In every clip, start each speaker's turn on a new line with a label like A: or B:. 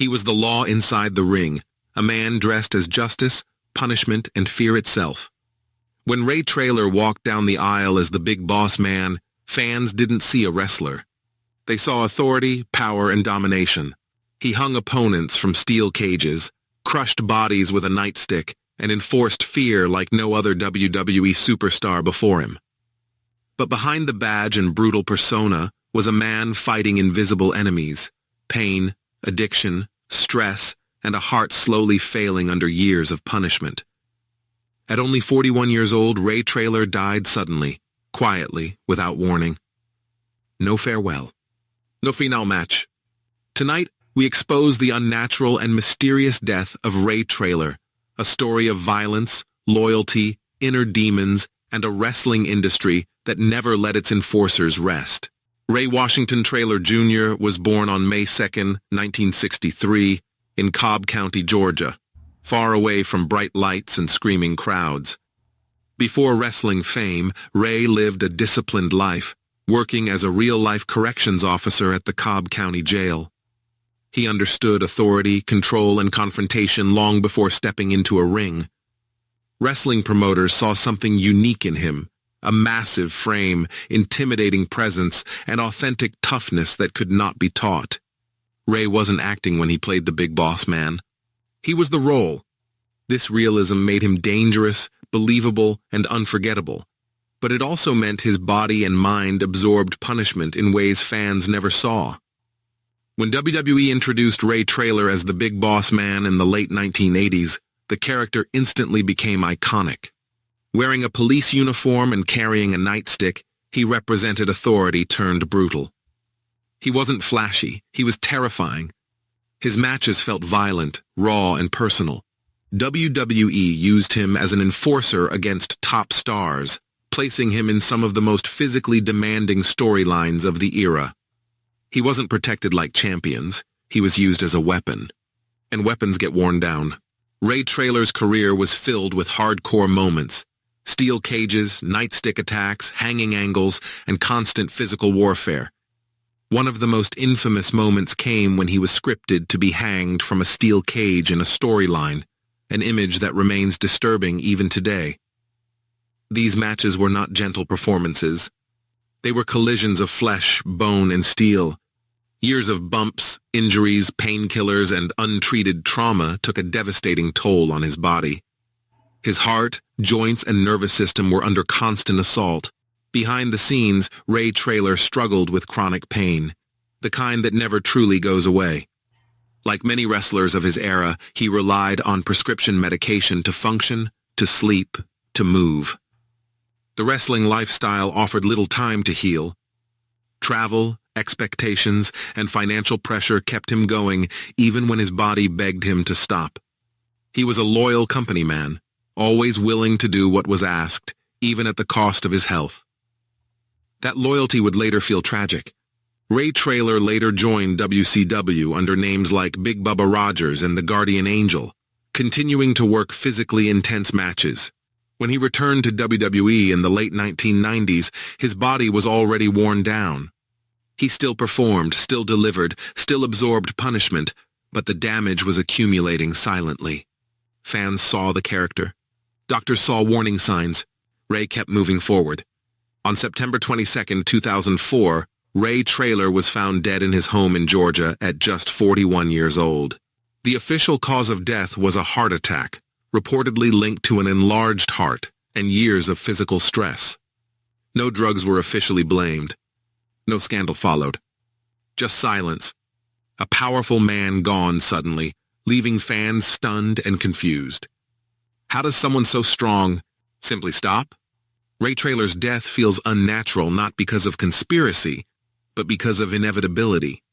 A: He was the law inside the ring, a man dressed as justice, punishment, and fear itself. When Ray Traylor walked down the aisle as the big boss man, fans didn't see a wrestler. They saw authority, power, and domination. He hung opponents from steel cages, crushed bodies with a nightstick, and enforced fear like no other WWE superstar before him. But behind the badge and brutal persona was a man fighting invisible enemies: pain, addiction, stress, and a heart slowly failing under years of punishment. At only 41 years old, Ray Traylor died suddenly, quietly, without warning. No farewell. No final match. Tonight, we expose the unnatural and mysterious death of Ray Traylor, a story of violence, loyalty, inner demons, and a wrestling industry that never let its enforcers rest. Ray Washington Traylor Jr. was born on May 2, 1963, in Cobb County, Georgia, far away from bright lights and screaming crowds. Before wrestling fame, Ray lived a disciplined life, working as a real-life corrections officer at the Cobb County Jail. He understood authority, control, and confrontation long before stepping into a ring. Wrestling promoters saw something unique in him: a massive frame, intimidating presence, and authentic toughness that could not be taught. Ray wasn't acting when he played the big boss man. He was the role. This realism made him dangerous, believable, and unforgettable. But it also meant his body and mind absorbed punishment in ways fans never saw. When WWE introduced Ray Traylor as the big boss man in the late 1980s, the character instantly became iconic. Wearing a police uniform and carrying a nightstick, he represented authority turned brutal. He wasn't flashy, he was terrifying. His matches felt violent, raw, and personal. WWE used him as an enforcer against top stars, placing him in some of the most physically demanding storylines of the era. He wasn't protected like champions, he was used as a weapon. And weapons get worn down. Ray Traylor's career was filled with hardcore moments: steel cages, nightstick attacks, hanging angles, and constant physical warfare. One of the most infamous moments came when he was scripted to be hanged from a steel cage in a storyline, an image that remains disturbing even today. These matches were not gentle performances. They were collisions of flesh, bone, and steel. Years of bumps, injuries, painkillers, and untreated trauma took a devastating toll on his body. His heart, joints, and nervous system were under constant assault. Behind the scenes, Ray Traylor struggled with chronic pain, the kind that never truly goes away. Like many wrestlers of his era, he relied on prescription medication to function, to sleep, to move. The wrestling lifestyle offered little time to heal. Travel, expectations, and financial pressure kept him going even when his body begged him to stop. He was a loyal company man, always willing to do what was asked, even at the cost of his health. That loyalty would later feel tragic. Ray Traylor later joined WCW under names like Big Bubba Rogers and the Guardian Angel, continuing to work physically intense matches. When he returned to WWE in the late 1990s, his body was already worn down. He still performed, still delivered, still absorbed punishment, but the damage was accumulating silently. Fans saw the character. Doctors saw warning signs. Ray kept moving forward. On September 22, 2004, Ray Traylor was found dead in his home in Georgia at just 41 years old. The official cause of death was a heart attack, reportedly linked to an enlarged heart and years of physical stress. No drugs were officially blamed. No scandal followed. Just silence. A powerful man gone suddenly, leaving fans stunned and confused. How does someone so strong simply stop? Ray Traylor's death feels unnatural not because of conspiracy, but because of inevitability.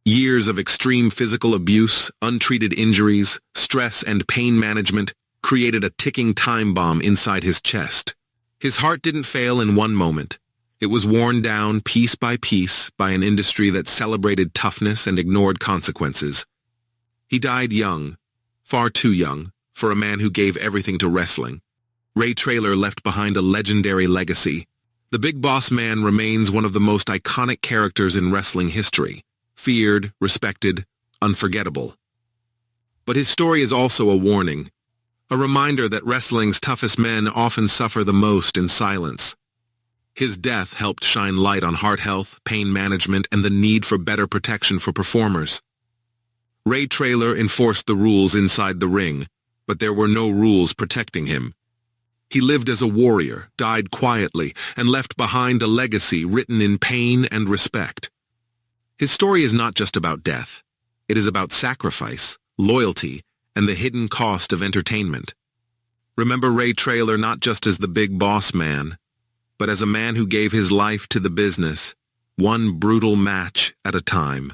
A: Years of extreme physical abuse, untreated injuries, stress, and pain management created a ticking time bomb inside his chest. His heart didn't fail in one moment. It was worn down piece by piece by an industry that celebrated toughness and ignored consequences. He died young, far too young, for a man who gave everything to wrestling. Ray Traylor left behind a legendary legacy. The Big Boss Man remains one of the most iconic characters in wrestling history. Feared, respected, unforgettable. But his story is also a warning, a reminder that wrestling's toughest men often suffer the most in silence. His death helped shine light on heart health, pain management, and the need for better protection for performers. Ray Traylor enforced the rules inside the ring, but there were no rules protecting him. He lived as a warrior, died quietly, and left behind a legacy written in pain and respect. His story is not just about death. It is about sacrifice, loyalty, and the hidden cost of entertainment. Remember Ray Traylor not just as the big boss man, but as a man who gave his life to the business, one brutal match at a time.